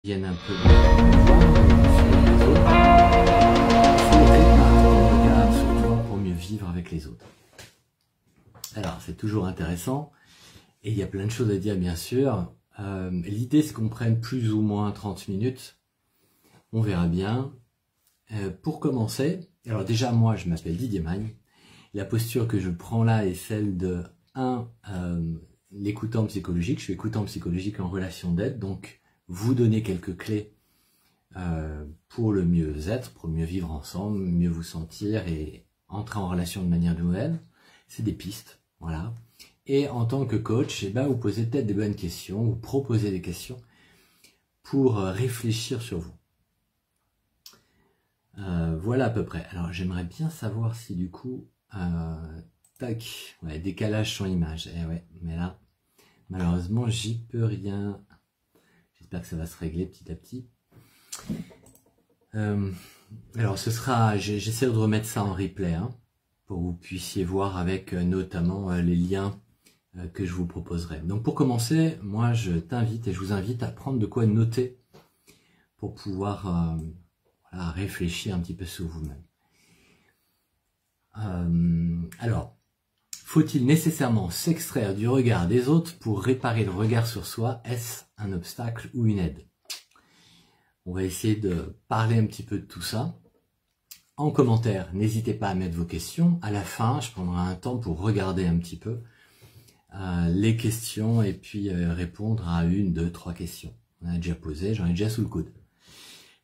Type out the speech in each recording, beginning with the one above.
viennent un peu de pour mieux vivre avec les autres. Alors, c'est toujours intéressant, et il y a plein de choses à dire, bien sûr. L'idée, c'est qu'on prenne plus ou moins 30 minutes. On verra bien. Pour commencer, alors déjà, moi, je m'appelle Didier Magne. La posture que je prends là est celle de l'écoutant psychologique. Je suis écoutant psychologique en relation d'aide, donc vous donner quelques clés pour le mieux-être, pour mieux vivre ensemble, mieux vous sentir et entrer en relation de manière nouvelle. C'est des pistes, voilà. Et en tant que coach, eh ben, vous posez peut-être des bonnes questions, vous proposez des questions pour réfléchir sur vous. Voilà à peu près. Alors j'aimerais bien savoir si du coup, tac, ouais, décalage sur image. Eh ouais, mais là, malheureusement, j'y peux rien. J'espère que ça va se régler petit à petit. Alors ce sera, j'essaie de remettre ça en replay, hein, pour que vous puissiez voir avec notamment les liens que je vous proposerai. Donc pour commencer, moi je t'invite et je vous invite à prendre de quoi noter pour pouvoir voilà, réfléchir un petit peu sur vous-même. Alors, faut-il nécessairement s'extraire du regard des autres pour réparer le regard sur soi? Est-ce un obstacle ou une aide? On va essayer de parler un petit peu de tout ça. En commentaire, n'hésitez pas à mettre vos questions. À la fin, je prendrai un temps pour regarder un petit peu les questions et puis répondre à 1, 2, 3 questions. On a déjà posé, j'en ai déjà sous le coude.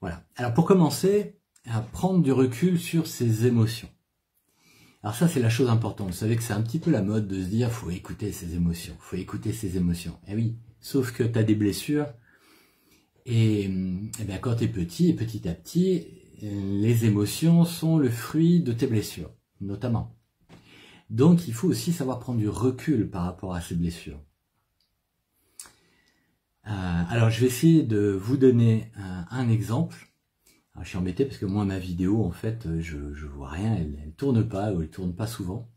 Voilà. Alors pour commencer, à prendre du recul sur ses émotions. Alors ça, c'est la chose importante. Vous savez que c'est un petit peu la mode de se dire, faut écouter ses émotions, faut écouter ses émotions. Eh oui, sauf que tu as des blessures et bien, quand tu es petit et petit à petit, les émotions sont le fruit de tes blessures, notamment. Donc, il faut aussi savoir prendre du recul par rapport à ces blessures. Alors, je vais essayer de vous donner un exemple. Alors, je suis embêté parce que moi, ma vidéo, en fait, je vois rien, elle tourne pas, ou elle tourne pas souvent.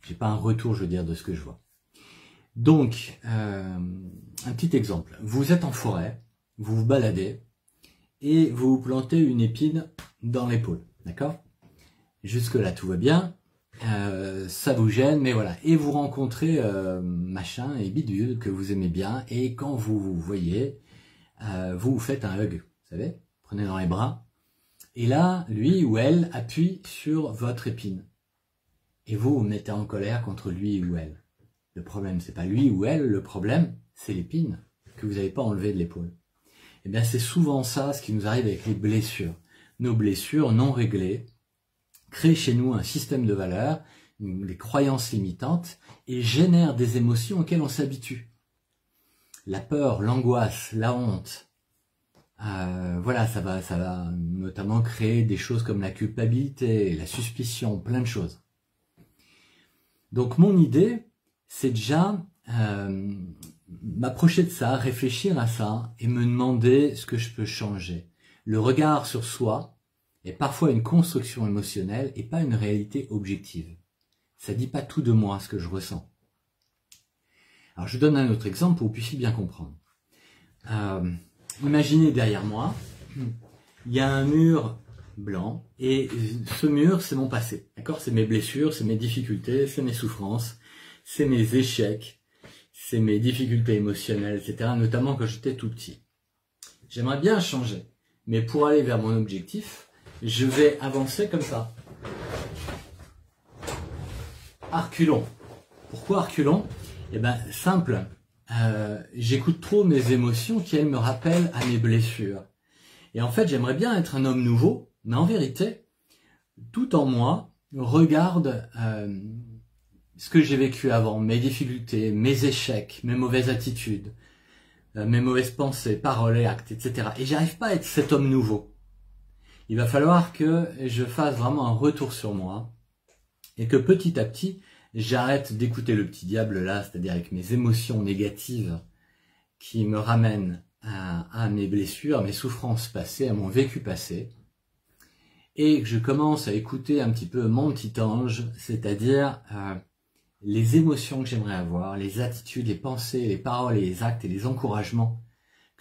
J'ai pas un retour, je veux dire, de ce que je vois. Donc, un petit exemple. Vous êtes en forêt, vous vous baladez, et vous vous plantez une épine dans l'épaule, d'accord? Jusque-là, tout va bien. Ça vous gêne, mais voilà. Et vous rencontrez machin et bidule que vous aimez bien, et quand vous vous voyez, vous faites un hug, vous savez, prenez dans les bras, et là, lui ou elle appuie sur votre épine, et vous vous mettez en colère contre lui ou elle. Le problème, c'est pas lui ou elle, le problème, c'est l'épine que vous n'avez pas enlevée de l'épaule. Et bien, c'est souvent ça, ce qui nous arrive avec les blessures. Nos blessures non réglées créent chez nous un système de valeurs, des croyances limitantes, et génèrent des émotions auxquelles on s'habitue. La peur, l'angoisse, la honte, voilà, ça va notamment créer des choses comme la culpabilité, la suspicion, plein de choses. Donc mon idée, c'est déjà m'approcher de ça, réfléchir à ça, et me demander ce que je peux changer. Le regard sur soi est parfois une construction émotionnelle et pas une réalité objective. Ça ne dit pas tout de moi, ce que je ressens. Alors, je donne un autre exemple pour que vous puissiez bien comprendre. Imaginez derrière moi, il y a un mur blanc, et ce mur, c'est mon passé. D'accord? C'est mes blessures, c'est mes difficultés, c'est mes souffrances, c'est mes échecs, c'est mes difficultés émotionnelles, etc., notamment quand j'étais tout petit. J'aimerais bien changer, mais pour aller vers mon objectif, je vais avancer comme ça. Reculons. Pourquoi reculons? Eh bien, simple. J'écoute trop mes émotions qui, elles, me rappellent à mes blessures. Et en fait, j'aimerais bien être un homme nouveau, mais en vérité, tout en moi regarde ce que j'ai vécu avant, mes difficultés, mes échecs, mes mauvaises attitudes, mes mauvaises pensées, paroles et actes, etc. Et j'arrive pas à être cet homme nouveau. Il va falloir que je fasse vraiment un retour sur moi et que petit à petit, j'arrête d'écouter le petit diable là, c'est-à-dire avec mes émotions négatives qui me ramènent à mes blessures, à mes souffrances passées, à mon vécu passé, et que je commence à écouter un petit peu mon petit ange, c'est-à-dire les émotions que j'aimerais avoir, les attitudes, les pensées, les paroles et les actes et les encouragements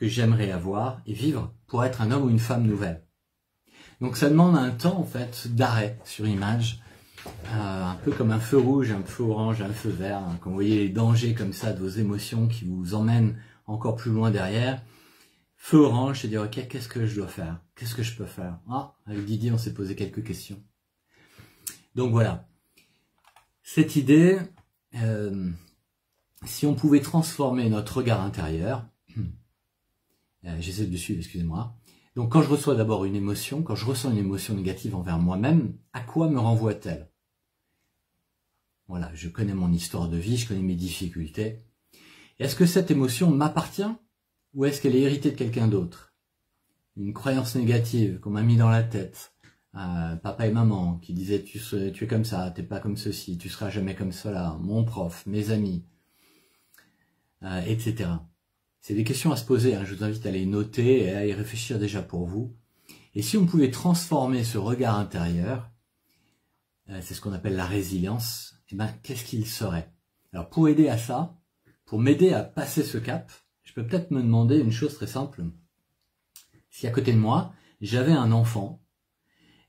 que j'aimerais avoir et vivre pour être un homme ou une femme nouvelle. Donc ça demande un temps en fait d'arrêt sur image, un peu comme un feu rouge, un feu orange, un feu vert. Hein. Quand vous voyez les dangers comme ça de vos émotions qui vous emmènent encore plus loin derrière, feu orange, c'est dire ok, qu'est-ce que je dois faire? Qu'est-ce que je peux faire? Ah, avec Didier, on s'est posé quelques questions. Donc voilà, cette idée, si on pouvait transformer notre regard intérieur, j'essaie de suivre, excusez-moi. Donc quand je reçois d'abord une émotion, quand je ressens une émotion négative envers moi-même, à quoi me renvoie-t-elle? Voilà, je connais mon histoire de vie, je connais mes difficultés. Est-ce que cette émotion m'appartient ou est-ce qu'elle est héritée de quelqu'un d'autre? Une croyance négative qu'on m'a mis dans la tête, papa et maman qui disaient tu es comme ça, t'es pas comme ceci, tu seras jamais comme cela, mon prof, mes amis, etc. C'est des questions à se poser, hein. Je vous invite à les noter et à y réfléchir déjà pour vous. Et si on pouvait transformer ce regard intérieur, c'est ce qu'on appelle la résilience, eh ben, qu'est-ce qu'il serait? Alors pour aider à ça, pour m'aider à passer ce cap, je peux peut-être me demander une chose très simple. Si à côté de moi, j'avais un enfant,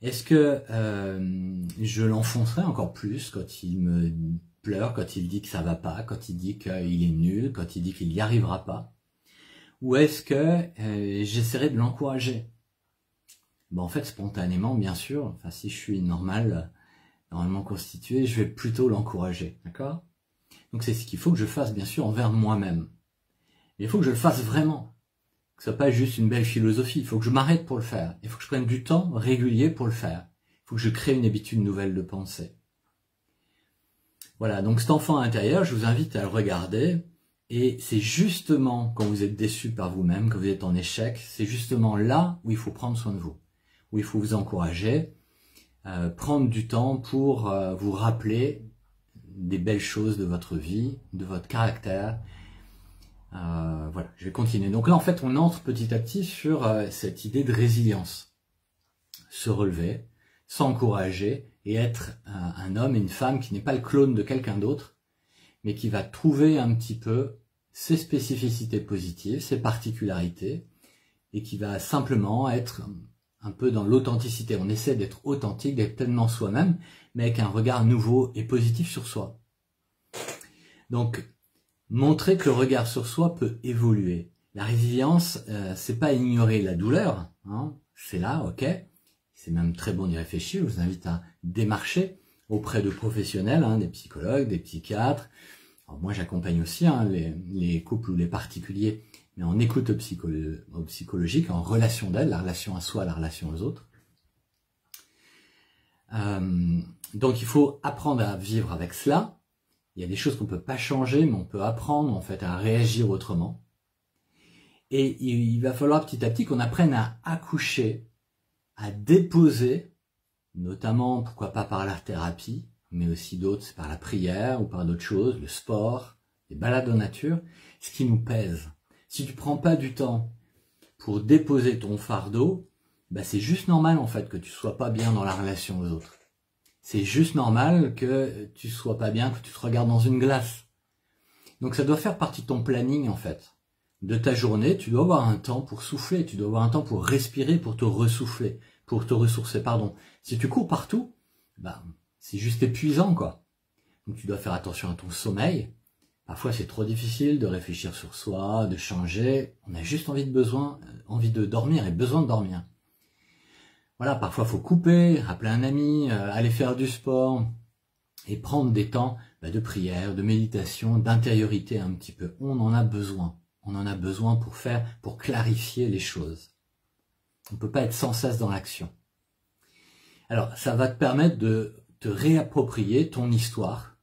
est-ce que je l'enfoncerais encore plus quand il me pleure, quand il dit que ça va pas, quand il dit qu'il est nul, quand il dit qu'il n'y arrivera pas? Ou est-ce que j'essaierai de l'encourager? Ben, en fait, spontanément, bien sûr, enfin, si je suis normalement constitué, je vais plutôt l'encourager, d'accord? Donc c'est ce qu'il faut que je fasse, bien sûr, envers moi-même. Mais il faut que je le fasse vraiment, que ce soit pas juste une belle philosophie, il faut que je m'arrête pour le faire, il faut que je prenne du temps régulier pour le faire, il faut que je crée une habitude nouvelle de pensée. Voilà, donc cet enfant intérieur, je vous invite à le regarder. Et c'est justement quand vous êtes déçu par vous-même, quand vous êtes en échec, c'est justement là où il faut prendre soin de vous, où il faut vous encourager, prendre du temps pour vous rappeler des belles choses de votre vie, de votre caractère. Voilà, je vais continuer. Donc là, en fait, on entre petit à petit sur cette idée de résilience. Se relever, s'encourager et être un homme et une femme qui n'est pas le clone de quelqu'un d'autre, mais qui va trouver un petit peu ses spécificités positives, ses particularités, et qui va simplement être un peu dans l'authenticité. On essaie d'être authentique, d'être pleinement soi-même, mais avec un regard nouveau et positif sur soi. Donc, montrer que le regard sur soi peut évoluer. La résilience, c'est pas ignorer la douleur, hein, c'est là, ok, c'est même très bon d'y réfléchir, je vous invite à démarcher auprès de professionnels, hein, des psychologues, des psychiatres. Alors moi j'accompagne aussi hein, les couples ou les particuliers, mais en écoute psychologique, en relation d'aide, la relation à soi, la relation aux autres. Donc il faut apprendre à vivre avec cela. Il y a des choses qu'on ne peut pas changer, mais on peut apprendre en fait à réagir autrement. Et il va falloir petit à petit qu'on apprenne à accoucher, à déposer, notamment pourquoi pas par la thérapie, mais aussi d'autres, c'est par la prière ou par d'autres choses, le sport, les balades en nature, ce qui nous pèse. Si tu prends pas du temps pour déposer ton fardeau, bah c'est juste normal en fait que tu sois pas bien dans la relation aux autres. C'est juste normal que tu sois pas bien, que tu te regardes dans une glace. Donc ça doit faire partie de ton planning en fait. De ta journée, tu dois avoir un temps pour souffler, tu dois avoir un temps pour respirer, pour te ressouffler, pour te ressourcer, pardon. Si tu cours partout, bah c'est juste épuisant, quoi. Donc tu dois faire attention à ton sommeil. Parfois c'est trop difficile de réfléchir sur soi, de changer. On a juste envie de dormir et besoin de dormir. Voilà, parfois il faut couper, appeler un ami, aller faire du sport et prendre des temps de prière, de méditation, d'intériorité un petit peu. On en a besoin. On en a besoin pour clarifier les choses. On ne peut pas être sans cesse dans l'action. Alors, ça va te permettre de te réapproprier ton histoire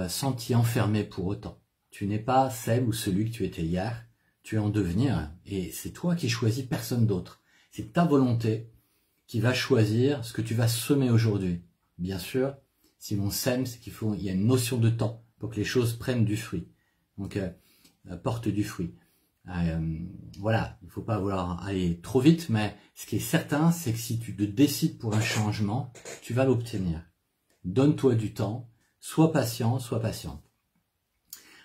sans t'y enfermer pour autant. Tu n'es pas celle ou celui que tu étais hier, tu es en devenir et c'est toi qui choisis, personne d'autre. C'est ta volonté qui va choisir ce que tu vas semer aujourd'hui. Bien sûr, si l'on sème, c'est il y a une notion de temps pour que les choses prennent du fruit. Donc, portent du fruit. Voilà, il ne faut pas vouloir aller trop vite, mais ce qui est certain, c'est que si tu te décides pour un changement, tu vas l'obtenir. Donne-toi du temps, sois patient, sois patiente.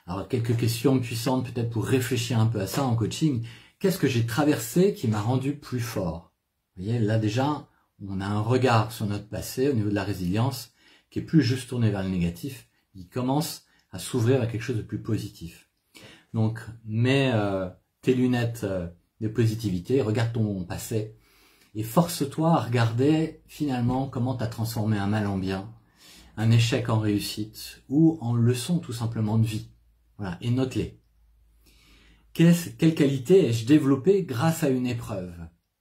Alors, quelques questions puissantes peut-être pour réfléchir un peu à ça en coaching. Qu'est-ce que j'ai traversé qui m'a rendu plus fort? Vous voyez, là déjà, on a un regard sur notre passé au niveau de la résilience qui est plus juste tourné vers le négatif. Il commence à s'ouvrir à quelque chose de plus positif. Donc, mets tes lunettes de positivité, regarde ton passé et force-toi à regarder finalement comment tu as transformé un mal en bien, un échec en réussite ou en leçon tout simplement de vie. Voilà, et note-les. Quelle qualité ai-je développée grâce à une épreuve?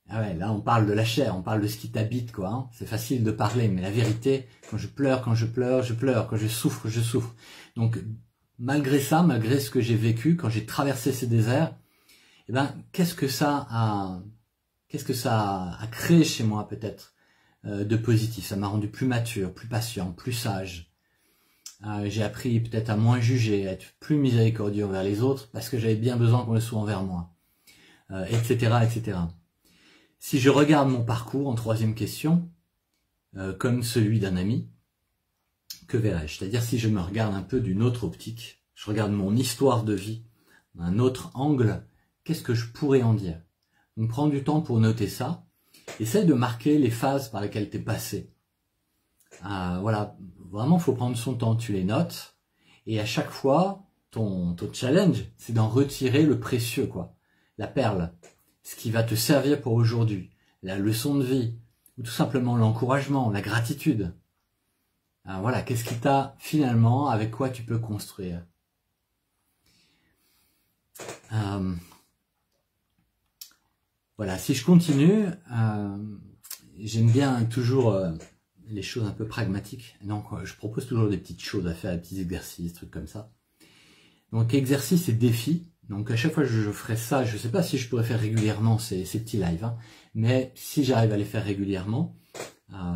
Ah ouais, là on parle de la chair, on parle de ce qui t'habite quoi. Hein. C'est facile de parler, mais la vérité, quand je pleure, je pleure, quand je souffre, je souffre. Donc malgré ça, malgré ce que j'ai vécu, quand j'ai traversé ces déserts, eh ben qu'est-ce que ça a créé chez moi peut-être de positif? Ça m'a rendu plus mature, plus patient, plus sage. J'ai appris peut-être à moins juger, à être plus miséricordieux envers les autres parce que j'avais bien besoin qu'on le soit envers moi, etc., etc. Si je regarde mon parcours en troisième question, comme celui d'un ami, que verrai-je? C'est-à-dire si je me regarde un peu d'une autre optique, je regarde mon histoire de vie d'un autre angle, qu'est-ce que je pourrais en dire? Donc prends du temps pour noter ça. Essaye de marquer les phases par lesquelles tu es passé. Voilà, vraiment, il faut prendre son temps. Tu les notes. Et à chaque fois, ton challenge, c'est d'en retirer le précieux, quoi. La perle. Ce qui va te servir pour aujourd'hui. La leçon de vie. Ou tout simplement l'encouragement, la gratitude. Voilà, qu'est-ce qui t'a finalement, avec quoi tu peux construire. Voilà, si je continue, j'aime bien toujours les choses un peu pragmatiques. Donc, je propose toujours des petites choses à faire, des petits exercices, trucs comme ça. Donc, exercice et défi. Donc, à chaque fois que je ferai ça, je ne sais pas si je pourrais faire régulièrement ces petits lives, hein, mais si j'arrive à les faire régulièrement,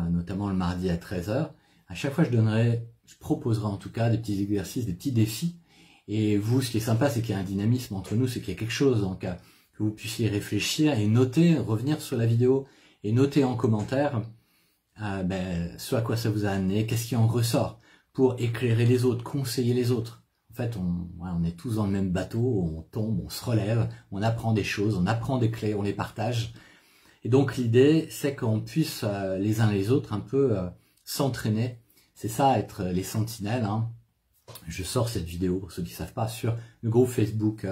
notamment le mardi à 13 h, à chaque fois je proposerai en tout cas des petits exercices, des petits défis. Et vous, ce qui est sympa, c'est qu'il y a un dynamisme entre nous, c'est qu'il y a quelque chose, donc que vous puissiez réfléchir et noter, revenir sur la vidéo et noter en commentaire ce à quoi ça vous a amené, qu'est-ce qui en ressort pour éclairer les autres, conseiller les autres. En fait, on est tous dans le même bateau, on tombe, on se relève, on apprend des choses, on apprend des clés, on les partage. Et donc l'idée, c'est qu'on puisse les uns les autres un peu s'entraîner. C'est ça, être les sentinelles. Hein. Je sors cette vidéo, pour ceux qui ne savent pas, sur le groupe Facebook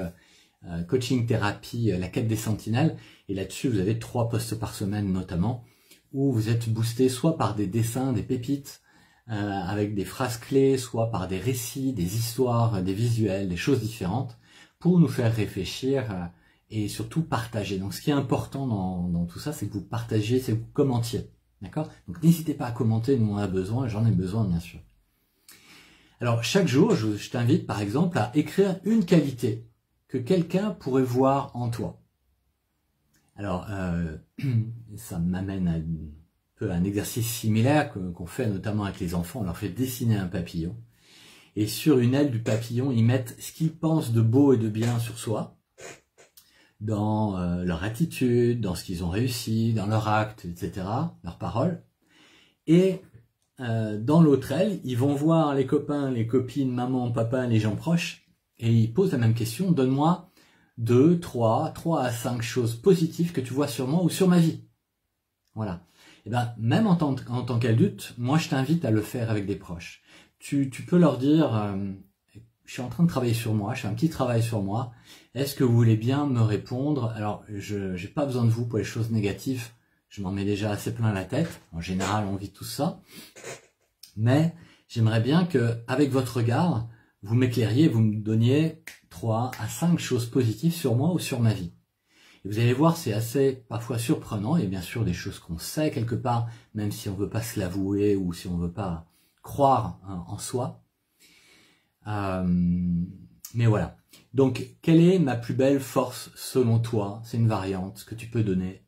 Coaching Thérapie, la quête des sentinelles. Et là-dessus, vous avez 3 posts par semaine notamment, où vous êtes boosté soit par des dessins, des pépites, avec des phrases clés, soit par des récits, des histoires, des visuels, des choses différentes, pour nous faire réfléchir et surtout partager. Donc ce qui est important dans tout ça, c'est que vous partagiez, c'est que vous commentiez. D'accord? Donc n'hésitez pas à commenter, nous on a besoin, j'en ai besoin bien sûr. Alors chaque jour, je t'invite par exemple à écrire une qualité que quelqu'un pourrait voir en toi. Alors ça m'amène à un exercice similaire qu'on fait notamment avec les enfants. On leur fait dessiner un papillon et sur une aile du papillon, ils mettent ce qu'ils pensent de beau et de bien sur soi, dans leur attitude, dans ce qu'ils ont réussi, dans leur acte, etc., leurs paroles. Et dans l'autre aile, ils vont voir les copains, les copines, maman, papa, les gens proches, et ils posent la même question, donne-moi 2, 3 à 5 choses positives que tu vois sur moi ou sur ma vie. Voilà. Et ben, même en tant qu'adulte, moi je t'invite à le faire avec des proches. Tu peux leur dire, je suis en train de travailler sur moi, je fais un petit travail sur moi, est-ce que vous voulez bien me répondre? Alors, je n'ai pas besoin de vous pour les choses négatives, je m'en mets déjà assez plein la tête, en général on vit tout ça, mais j'aimerais bien que, avec votre regard, vous m'éclairiez, vous me donniez 3 à 5 choses positives sur moi ou sur ma vie. Et vous allez voir, c'est assez parfois surprenant, et bien sûr des choses qu'on sait quelque part, même si on ne veut pas se l'avouer ou si on ne veut pas croire en soi. Mais voilà. Donc, quelle est ma plus belle force selon toi? C'est une variante que tu peux donner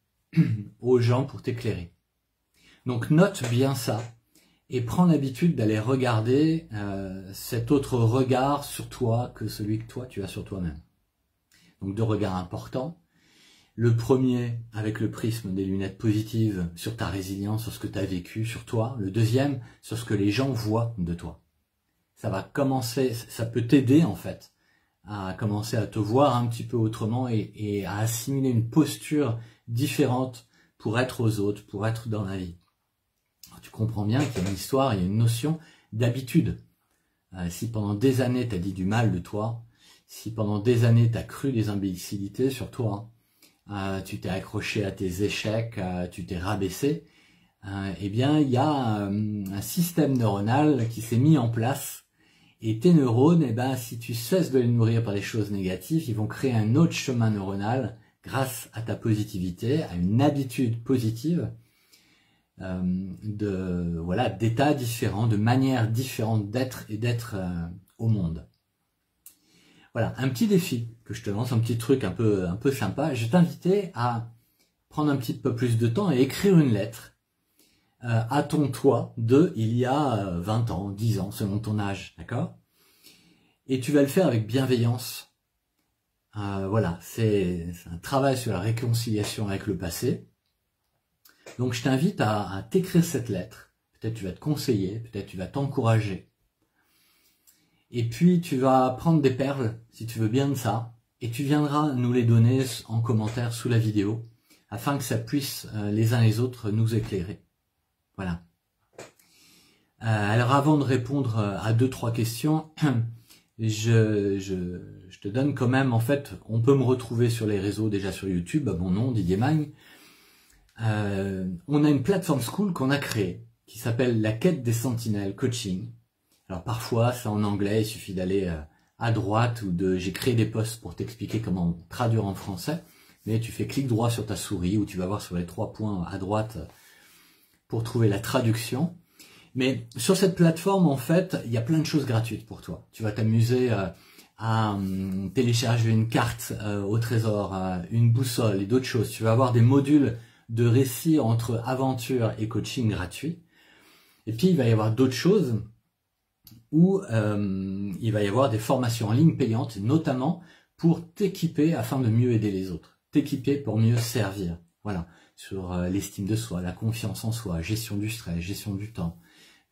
aux gens pour t'éclairer. Donc, note bien ça et prends l'habitude d'aller regarder cet autre regard sur toi que celui que toi, tu as sur toi-même. Donc, 2 regards importants. Le premier, avec le prisme des lunettes positives sur ta résilience, sur ce que tu as vécu, sur toi. Le deuxième, sur ce que les gens voient de toi. Ça va commencer, ça peut t'aider en fait à commencer à te voir un petit peu autrement et à assimiler une posture différente pour être aux autres, pour être dans la vie. Alors, tu comprends bien qu'il y a une histoire, il y a une notion d'habitude. Si pendant des années tu as dit du mal de toi, si pendant des années tu as cru des imbécilités sur toi, tu t'es accroché à tes échecs, tu t'es rabaissé, eh bien il y a un système neuronal qui s'est mis en place. Et tes neurones, eh ben, si tu cesses de les nourrir par des choses négatives, ils vont créer un autre chemin neuronal grâce à ta positivité, à une habitude positive, d'états différents, de manières différentes d'être et d'être au monde. Voilà, un petit défi que je te lance, un petit truc un peu sympa. Je vais t'inviter à prendre un petit peu plus de temps et écrire une lettre à ton toi de il y a 20 ans, 10 ans, selon ton âge, d'accord? Et tu vas le faire avec bienveillance. Voilà, c'est un travail sur la réconciliation avec le passé. Donc je t'invite à t'écrire cette lettre. Peut-être tu vas te conseiller, peut-être tu vas t'encourager. Et puis tu vas prendre des perles, si tu veux bien de ça, et tu viendras nous les donner en commentaire sous la vidéo, afin que ça puisse les uns les autres nous éclairer. Voilà. Alors avant de répondre à 2-3 questions, je te donne quand même, en fait, on peut me retrouver sur les réseaux, déjà sur YouTube, à mon nom, Didier Magne. On a une plateforme school qu'on a créée, qui s'appelle La Quête des Sentinelles Coaching. Alors parfois, c'est en anglais, il suffit d'aller à droite, ou j'ai créé des posts pour t'expliquer comment traduire en français, mais tu fais clic droit sur ta souris, ou tu vas voir sur les 3 points à droite, pour trouver la traduction. Mais sur cette plateforme, en fait, il y a plein de choses gratuites pour toi. Tu vas t'amuser à télécharger une carte au trésor, une boussole et d'autres choses. Tu vas avoir des modules de récits entre aventure et coaching gratuits. Et puis, il va y avoir d'autres choses où il va y avoir des formations en ligne payantes, notamment pour t'équiper afin de mieux aider les autres. T'équiper pour mieux servir. Voilà, sur l'estime de soi, la confiance en soi, gestion du stress, gestion du temps,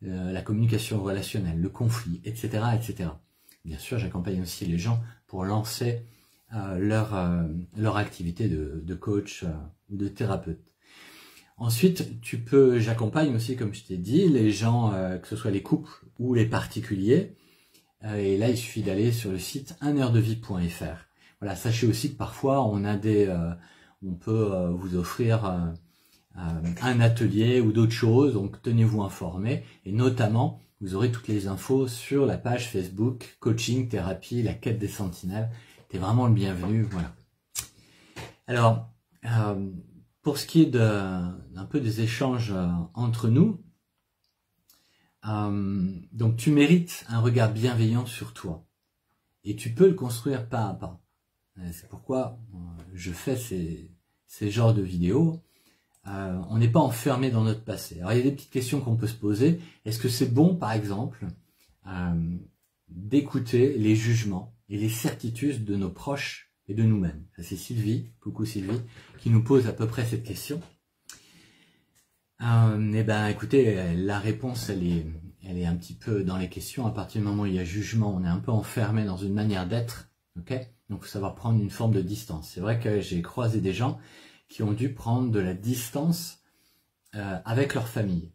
la communication relationnelle, le conflit, etc., etc. Bien sûr, j'accompagne aussi les gens pour lancer leur activité de coach ou de thérapeute. Ensuite, j'accompagne aussi, comme je t'ai dit, les gens, que ce soit les couples ou les particuliers. Et là, il suffit d'aller sur le site unheuredevie.fr. Voilà, sachez aussi que parfois, on peut vous offrir un atelier ou d'autres choses, donc tenez-vous informés, et notamment vous aurez toutes les infos sur la page Facebook Coaching, Thérapie, La Quête des Sentinelles. T'es vraiment le bienvenu, voilà. Alors, pour ce qui est un peu des échanges entre nous, donc tu mérites un regard bienveillant sur toi, et tu peux le construire pas à pas. C'est pourquoi je fais ces genres de vidéos. On n'est pas enfermé dans notre passé. Alors il y a des petites questions qu'on peut se poser. Est-ce que c'est bon, par exemple, d'écouter les jugements et les certitudes de nos proches et de nous-mêmes? C'est Sylvie, coucou Sylvie, qui nous pose à peu près cette question. Eh ben, écoutez, la réponse, elle est un petit peu dans les questions. À partir du moment où il y a jugement, on est un peu enfermé dans une manière d'être. Ok? Donc, il faut savoir prendre une forme de distance. C'est vrai que j'ai croisé des gens qui ont dû prendre de la distance avec leur famille.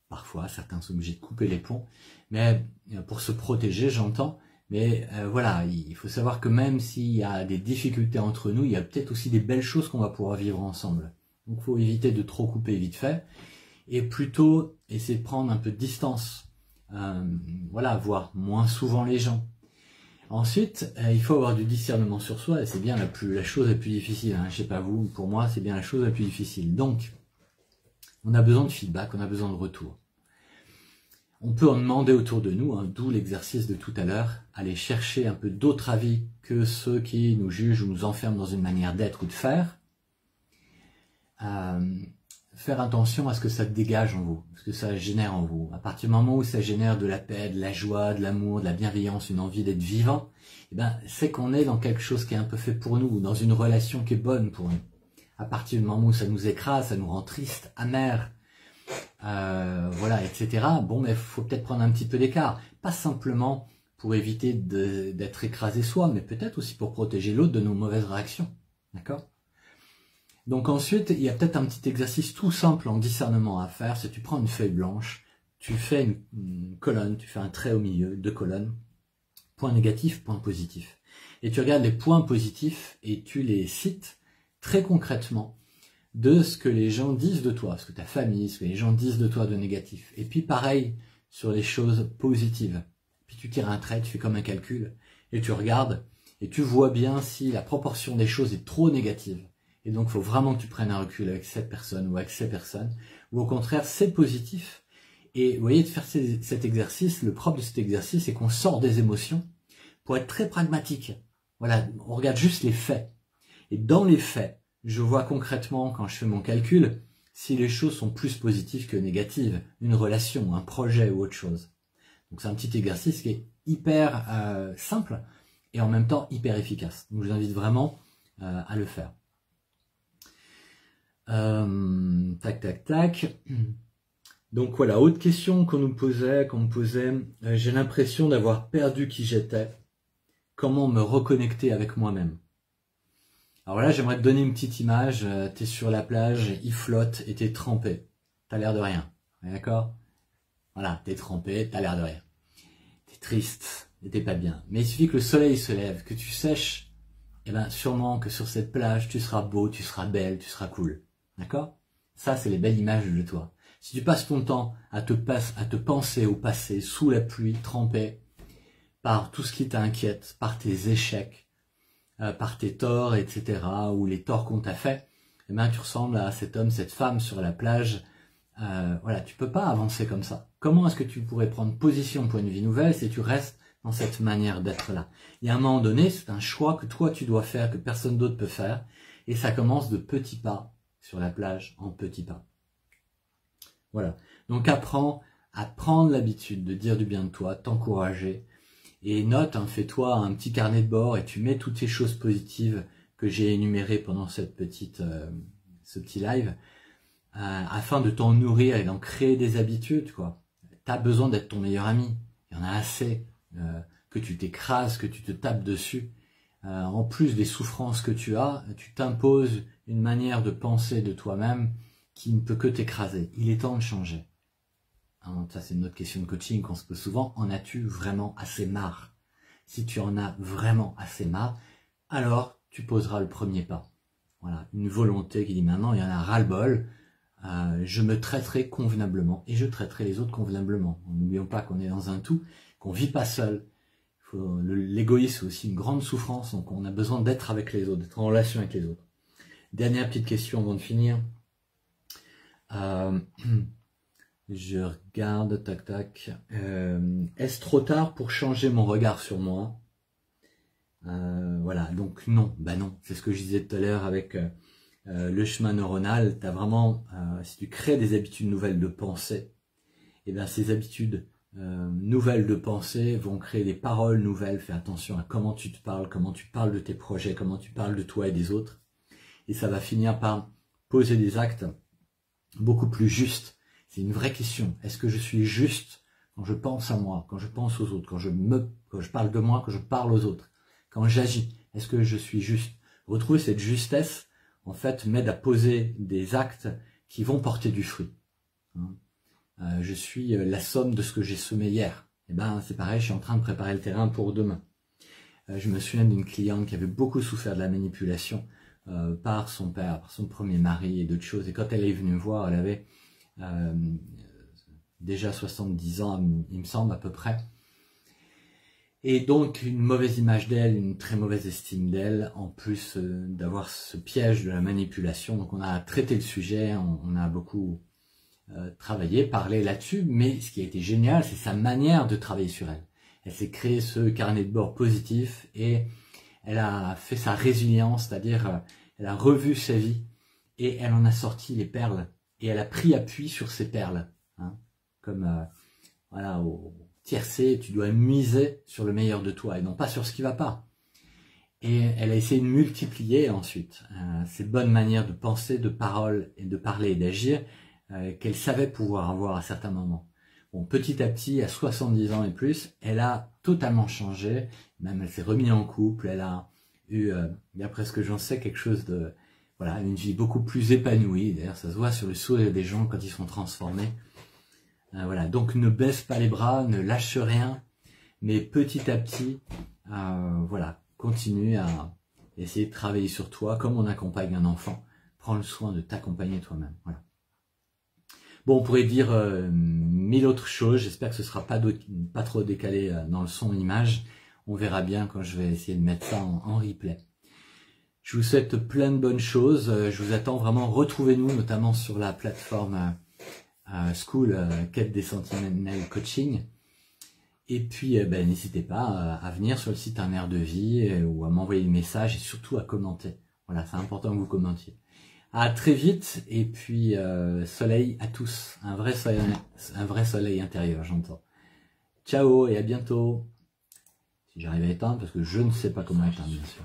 Parfois, certains sont obligés de couper les ponts, mais pour se protéger, j'entends. Mais voilà, il faut savoir que même s'il y a des difficultés entre nous, il y a peut-être aussi des belles choses qu'on va pouvoir vivre ensemble. Donc, il faut éviter de trop couper vite fait, et plutôt essayer de prendre un peu de distance. Voilà, voir moins souvent les gens. Ensuite, il faut avoir du discernement sur soi, et c'est bien la chose la plus difficile. Hein. Je sais pas vous, pour moi, c'est bien la chose la plus difficile. Donc, on a besoin de feedback, on a besoin de retour. On peut en demander autour de nous, hein, d'où l'exercice de tout à l'heure, aller chercher un peu d'autres avis que ceux qui nous jugent ou nous enferment dans une manière d'être ou de faire. Faire attention à ce que ça dégage en vous, ce que ça génère en vous. À partir du moment où ça génère de la paix, de la joie, de l'amour, de la bienveillance, une envie d'être vivant, eh ben, c'est qu'on est dans quelque chose qui est un peu fait pour nous, ou dans une relation qui est bonne pour nous. À partir du moment où ça nous écrase, ça nous rend triste, amer, voilà, etc. Bon, mais faut peut-être prendre un petit peu d'écart. Pas simplement pour éviter d'être écrasé soi, mais peut-être aussi pour protéger l'autre de nos mauvaises réactions. D'accord? Donc ensuite, il y a peut-être un petit exercice tout simple en discernement à faire, c'est tu prends une feuille blanche, tu fais une colonne, tu fais un trait au milieu, 2 colonnes, point négatif, point positif. Et tu regardes les points positifs et tu les cites très concrètement de ce que les gens disent de toi, ce que ta famille, ce que les gens disent de toi de négatif. Et puis pareil sur les choses positives. Puis tu tires un trait, tu fais comme un calcul, et tu regardes, et tu vois bien si la proportion des choses est trop négative. Et donc il faut vraiment que tu prennes un recul avec cette personne ou avec ces personnes, ou au contraire c'est positif. Et vous voyez, de faire cet exercice, le propre de cet exercice, c'est qu'on sort des émotions pour être très pragmatique. Voilà, on regarde juste les faits. Et dans les faits, je vois concrètement, quand je fais mon calcul, si les choses sont plus positives que négatives, une relation, un projet ou autre chose. Donc c'est un petit exercice qui est hyper simple et en même temps hyper efficace. Donc je vous invite vraiment à le faire. Tac, tac, tac. Donc voilà, autre question qu'on me posait, j'ai l'impression d'avoir perdu qui j'étais. Comment me reconnecter avec moi-même? Alors là, j'aimerais te donner une petite image. T'es sur la plage, il flotte et t'es trempé. T'as l'air de rien. D'accord? Voilà, t'es trempé, t'as l'air de rien. T'es triste et t'es pas bien. Mais il suffit que le soleil se lève, que tu sèches, et bien sûrement que sur cette plage, tu seras beau, tu seras belle, tu seras cool. D'accord? Ça, c'est les belles images de toi. Si tu passes ton temps à te penser au passé, sous la pluie, trempé, par tout ce qui t'inquiète, par tes échecs, par tes torts, etc., ou les torts qu'on t'a fait, eh ben, tu ressembles à cet homme, cette femme sur la plage. Voilà, tu peux pas avancer comme ça. Comment est-ce que tu pourrais prendre position pour une vie nouvelle si tu restes dans cette manière d'être là? Il y a un moment donné, c'est un choix que toi tu dois faire, que personne d'autre peut faire, et ça commence de petits pas sur la plage, en petits pas. Voilà. Donc apprends à prendre l'habitude de dire du bien de toi, t'encourager, et note, hein, fais-toi un petit carnet de bord et tu mets toutes ces choses positives que j'ai énumérées pendant ce petit live, afin de t'en nourrir et d'en créer des habitudes, quoi. T'as besoin d'être ton meilleur ami. Il y en a assez que tu t'écrases, que tu te tapes dessus. En plus des souffrances que tu as, tu t'imposes une manière de penser de toi-même qui ne peut que t'écraser. Il est temps de changer. Hein, ça, c'est une autre question de coaching qu'on se pose souvent. En as-tu vraiment assez marre? Si tu en as vraiment assez marre, alors tu poseras le premier pas. Voilà, une volonté qui dit maintenant, il y en a ras-le-bol. Je me traiterai convenablement et je traiterai les autres convenablement. N'oublions pas qu'on est dans un tout, qu'on vit pas seul. L'égoïsme est aussi une grande souffrance, donc on a besoin d'être avec les autres, d'être en relation avec les autres. Dernière petite question avant de finir. Je regarde, tac tac. Est-ce trop tard pour changer mon regard sur moi? Voilà, donc non, bah non. C'est ce que je disais tout à l'heure avec le chemin neuronal. T'as vraiment, si tu crées des habitudes nouvelles de pensée, et bien ces habitudes nouvelles de pensée vont créer des paroles nouvelles. Fais attention à comment tu te parles, comment tu parles de tes projets, comment tu parles de toi et des autres. Et ça va finir par poser des actes beaucoup plus justes. C'est une vraie question. Est-ce que je suis juste quand je pense à moi, quand je pense aux autres, quand je parle de moi, quand je parle aux autres, quand j'agis? Est-ce que je suis juste? Retrouver cette justesse, en fait, m'aide à poser des actes qui vont porter du fruit. Je suis la somme de ce que j'ai semé hier. Et ben, c'est pareil, je suis en train de préparer le terrain pour demain. Je me souviens d'une cliente qui avait beaucoup souffert de la manipulation par son père, par son premier mari et d'autres choses. Et quand elle est venue me voir, elle avait déjà 70 ans, il me semble, à peu près. Et donc, une mauvaise image d'elle, une très mauvaise estime d'elle, en plus d'avoir ce piège de la manipulation. Donc, on a traité le sujet, on a beaucoup travaillé, parlé là-dessus. Mais ce qui a été génial, c'est sa manière de travailler sur elle. Elle s'est créée ce carnet de bord positif et elle a fait sa résilience, c'est-à-dire elle a revu sa vie et elle en a sorti les perles. Et elle a pris appui sur ces perles. Hein, comme voilà, au tiercé, tu dois miser sur le meilleur de toi et non pas sur ce qui ne va pas. Et elle a essayé de multiplier ensuite ces bonnes manières de penser, de parole et de parler et d'agir qu'elle savait pouvoir avoir à certains moments. Bon, petit à petit, à 70 ans et plus, elle a totalement changé. Même elle s'est remise en couple. Elle a eu, d'après ce que j'en sais, quelque chose de, voilà, une vie beaucoup plus épanouie. D'ailleurs, ça se voit sur le sourire des gens quand ils sont transformés. Voilà. Donc, ne baisse pas les bras, ne lâche rien, mais petit à petit, voilà, continue à essayer de travailler sur toi comme on accompagne un enfant. Prends le soin de t'accompagner toi-même. Voilà. Bon, on pourrait dire 1000 autres choses. J'espère que ce sera pas trop décalé dans le son image. On verra bien quand je vais essayer de mettre ça en replay. Je vous souhaite plein de bonnes choses. Je vous attends vraiment. Retrouvez-nous notamment sur la plateforme School Quête des Sentinelles Coaching. Et puis, n'hésitez pas à venir sur le site Un Air de Vie ou à m'envoyer des messages et surtout à commenter. Voilà, c'est important que vous commentiez. À très vite et puis soleil à tous, un vrai soleil intérieur, j'entends. Ciao et à bientôt. Si j'arrive à éteindre, parce que je ne sais pas comment éteindre, bien sûr.